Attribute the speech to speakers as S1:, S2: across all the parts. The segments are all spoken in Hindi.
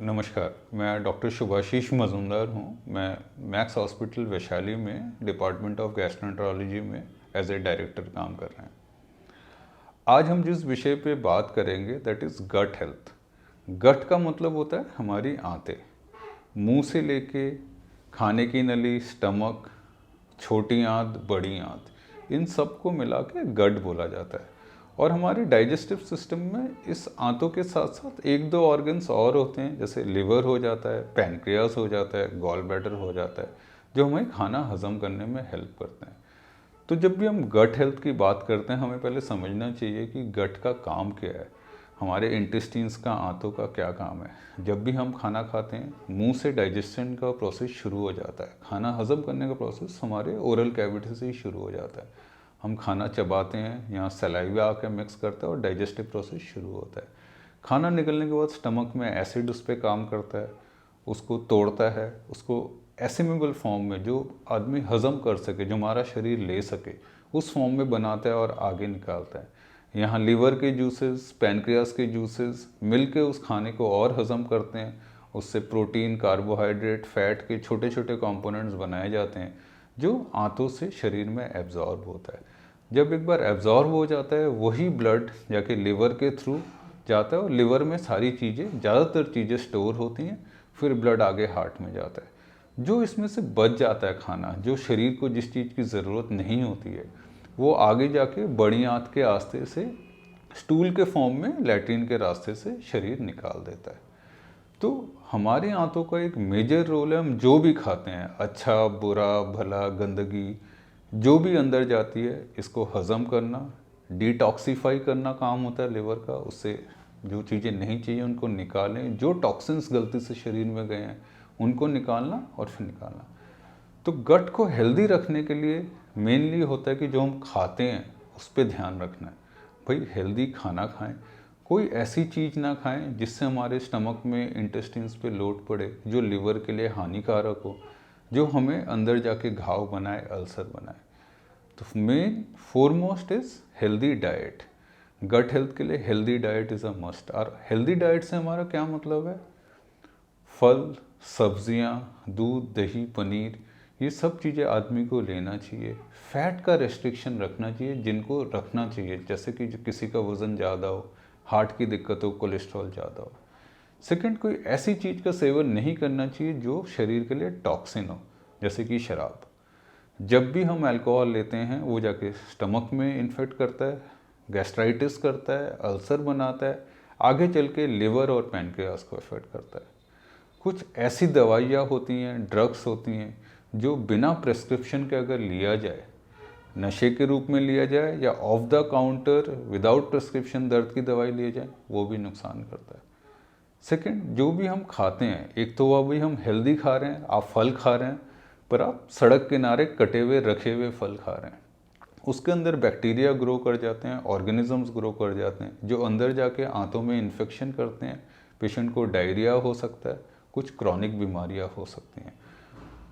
S1: नमस्कार, मैं डॉक्टर शुभाशीष मजुमदार हूँ। मैं मैक्स हॉस्पिटल वैशाली में डिपार्टमेंट ऑफ गैस्ट्रोएंटरोलॉजी में एज ए डायरेक्टर काम कर रहे हैं। आज हम जिस विषय पे बात करेंगे दैट इज़ गट हेल्थ। गट का मतलब होता है हमारी आंतें, मुंह से लेके खाने की नली, स्टमक, छोटी आंत, बड़ी आंत, इन सब को मिला के गट बोला जाता है। और हमारे डाइजेस्टिव सिस्टम में इस आंतों के साथ साथ एक दो ऑर्गन्स और होते हैं, जैसे लिवर हो जाता है, पैनक्रियास हो जाता है, गॉल ब्लैडर हो जाता है, जो हमें खाना हजम करने में हेल्प करते हैं। तो जब भी हम गट हेल्थ की बात करते हैं, हमें पहले समझना चाहिए कि गट का काम क्या है, हमारे इंटेस्टिन्स का, आंतों का क्या काम है। जब भी हम खाना खाते हैं, मुंह से डाइजेशन का प्रोसेस शुरू हो जाता है। खाना हजम करने का प्रोसेस हमारे ओरल कैविटी से ही शुरू हो जाता है। हम खाना चबाते हैं, यहाँ सलाइवा आके मिक्स करता है और डाइजेस्टिव प्रोसेस शुरू होता है। खाना निकलने के बाद स्टमक में एसिड उस पर काम करता है, उसको तोड़ता है, उसको एसिमेबल फॉर्म में जो आदमी हजम कर सके, जो हमारा शरीर ले सके, उस फॉर्म में बनाता है और आगे निकालता है। यहाँ लीवर के जूसेस, पैनक्रियास के जूसेस मिल के उस खाने को और हजम करते हैं। उससे प्रोटीन, कार्बोहाइड्रेट, फैट के छोटे छोटे कंपोनेंट्स बनाए जाते हैं जो आंतों से शरीर में एब्जॉर्ब होता है। जब एक बार एब्जॉर्ब हो जाता है, वही ब्लड जाके लिवर के थ्रू जाता है और लिवर में सारी चीज़ें, ज़्यादातर चीज़ें स्टोर होती हैं। फिर ब्लड आगे हार्ट में जाता है। जो इसमें से बच जाता है खाना, जो शरीर को जिस चीज़ की ज़रूरत नहीं होती है, वो आगे जाके बड़ी आंत के रास्ते से, स्टूल के फॉर्म में लैट्रिन के रास्ते से शरीर निकाल देता है। तो हमारे आंतों का एक मेजर रोल है, हम जो भी खाते हैं, अच्छा, बुरा, भला, गंदगी, जो भी अंदर जाती है, इसको हज़म करना, डिटॉक्सिफाई करना काम होता है लिवर का। उससे जो चीज़ें नहीं चाहिए उनको निकालें, जो टॉक्सिन्स गलती से शरीर में गए हैं उनको निकालना और फिर निकालना। तो गट को हेल्दी रखने के लिए मेनली होता है कि जो हम खाते हैं उस पर ध्यान रखना है। भाई हेल्दी खाना खाएं, कोई ऐसी चीज़ ना खाएं जिससे हमारे स्टमक में, इंटेस्टिन्स पे लोड पड़े, जो लिवर के लिए हानिकारक हो, जो हमें अंदर जाके घाव बनाए, अल्सर बनाए। तो main foremost is healthy diet. Gut health के लिए healthy diet is a must. और हेल्दी डाइट से हमारा क्या मतलब है? फल, सब्जियां, दूध, दही, पनीर, ये सब चीज़ें आदमी को लेना चाहिए। फैट का रेस्ट्रिक्शन रखना चाहिए जिनको रखना चाहिए, जैसे कि जो किसी का वज़न ज़्यादा हो, हार्ट की दिक्कत हो, कोलेस्ट्रॉल ज़्यादा हो। सेकंड, कोई ऐसी चीज़ का सेवन नहीं करना चाहिए जो शरीर के लिए टॉक्सिन हो, जैसे कि शराब। जब भी हम अल्कोहल लेते हैं, वो जाके स्टमक में इन्फेक्ट करता है, गैस्ट्राइटिस करता है, अल्सर बनाता है, आगे चल के लिवर और पैनक्रियास को इफेक्ट करता है। कुछ ऐसी दवाइयाँ होती हैं, ड्रग्स होती हैं, जो बिना प्रेस्क्रिप्शन के अगर लिया जाए, नशे के रूप में लिया जाए या of the counter without prescription दर्द की दवाई लिए जाए, वो भी नुकसान करता है। सेकंड, जो भी हम खाते हैं, एक तो वो भी हम हेल्दी खा रहे हैं, आप फल खा रहे हैं, पर आप सड़क किनारे कटे हुए, रखे हुए फल खा रहे हैं। उसके अंदर बैक्टीरिया ग्रो कर जाते हैं, ऑर्गेनिजम्स ग्रो कर जाते हैं, जो अंदर जाके आंतों में इन्फेक्शन करते हैं। पेशेंट को डायरिया हो सकता है, कुछ क्रॉनिक बीमारियां हो सकती हैं।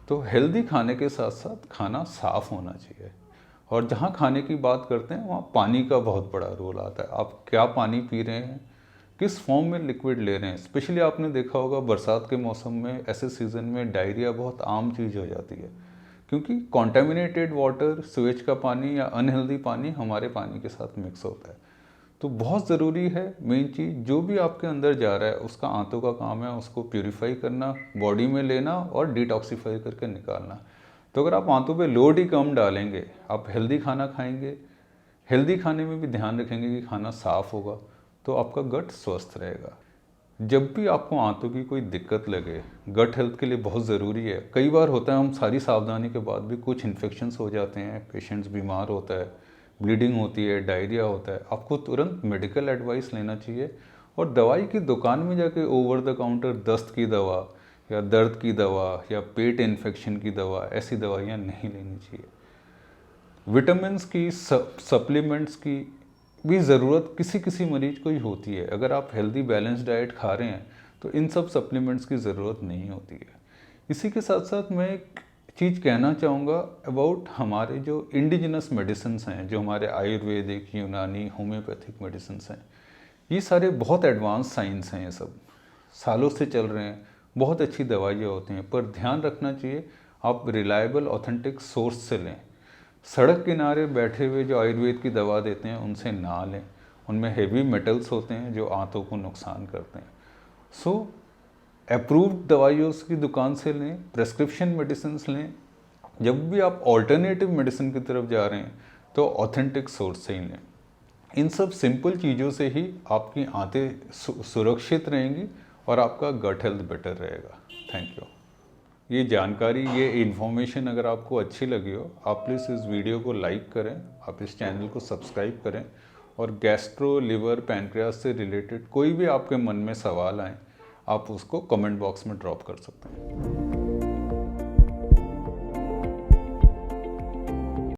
S1: तो हेल्दी खाने के साथ साथ खाना साफ़ होना चाहिए। और जहाँ खाने की बात करते हैं, वहाँ पानी का बहुत बड़ा रोल आता है। आप क्या पानी पी रहे हैं, किस फॉर्म में लिक्विड ले रहे हैं। स्पेशली आपने देखा होगा बरसात के मौसम में, ऐसे सीज़न में डायरिया बहुत आम चीज़ हो जाती है, क्योंकि कॉन्टेमिनेटेड वाटर, सीवेज का पानी या अनहेल्दी पानी हमारे पानी के साथ मिक्स होता है। तो बहुत ज़रूरी है, मेन चीज़, जो भी आपके अंदर जा रहा है उसका आंतों का काम है उसको प्यूरिफाई करना, बॉडी में लेना और डिटॉक्सिफाई करके निकालना। तो अगर आप आंतों पे लोड ही कम डालेंगे, आप हेल्दी खाना खाएंगे, हेल्दी खाने में भी ध्यान रखेंगे कि खाना साफ़ होगा, तो आपका गट स्वस्थ रहेगा। जब भी आपको आंतों की कोई दिक्कत लगे, गट हेल्थ के लिए बहुत ज़रूरी है। कई बार होता है हम सारी सावधानी के बाद भी कुछ इन्फेक्शंस हो जाते हैं, पेशेंट्स बीमार होता है, ब्लीडिंग होती है, डायरिया होता है, आपको तुरंत मेडिकल एडवाइस लेना चाहिए। और दवाई की दुकान में जाके ओवर द काउंटर दस्त की दवा या दर्द की दवा या पेट इन्फेक्शन की दवा, ऐसी दवाइयाँ नहीं लेनी चाहिए। विटामिन्स की, सप्लीमेंट्स की भी ज़रूरत किसी किसी मरीज को ही होती है। अगर आप हेल्दी बैलेंस डाइट खा रहे हैं तो इन सब सप्लीमेंट्स की ज़रूरत नहीं होती है। इसी के साथ साथ मैं एक चीज़ कहना चाहूँगा अबाउट हमारे जो इंडिजिनस मेडिसिन्स हैं, जो हमारे आयुर्वेदिक, यूनानी, होम्योपैथिक मेडिसिन्स हैं। ये सारे बहुत एडवांस साइंस हैं। ये सब सालों से चल रहे हैं, बहुत अच्छी दवाइयाँ होती हैं, पर ध्यान रखना चाहिए आप रिलायबल ऑथेंटिक सोर्स से लें। सड़क किनारे बैठे हुए जो आयुर्वेद की दवा देते हैं उनसे ना लें, उनमें हेवी मेटल्स होते हैं जो आंतों को नुकसान करते हैं। सो अप्रूव्ड दवाइयों की दुकान से लें, प्रेस्क्रिप्शन मेडिसिन लें। जब भी आप ऑल्टरनेटिव मेडिसिन की तरफ जा रहे हैं तो ऑथेंटिक सोर्स से ही लें। इन सब सिंपल चीज़ों से ही आपकी आंतें सुरक्षित रहेंगी और आपका गट हेल्थ बेटर रहेगा। Thank you. ये जानकारी, ये इन्फॉर्मेशन अगर आपको अच्छी लगी हो, आप प्लीज़ इस वीडियो को लाइक करें, आप इस चैनल को सब्सक्राइब करें, और गैस्ट्रो, लिवर, पैनक्रियास से रिलेटेड कोई भी आपके मन में सवाल आए, आप उसको कमेंट बॉक्स में ड्रॉप कर सकते हैं।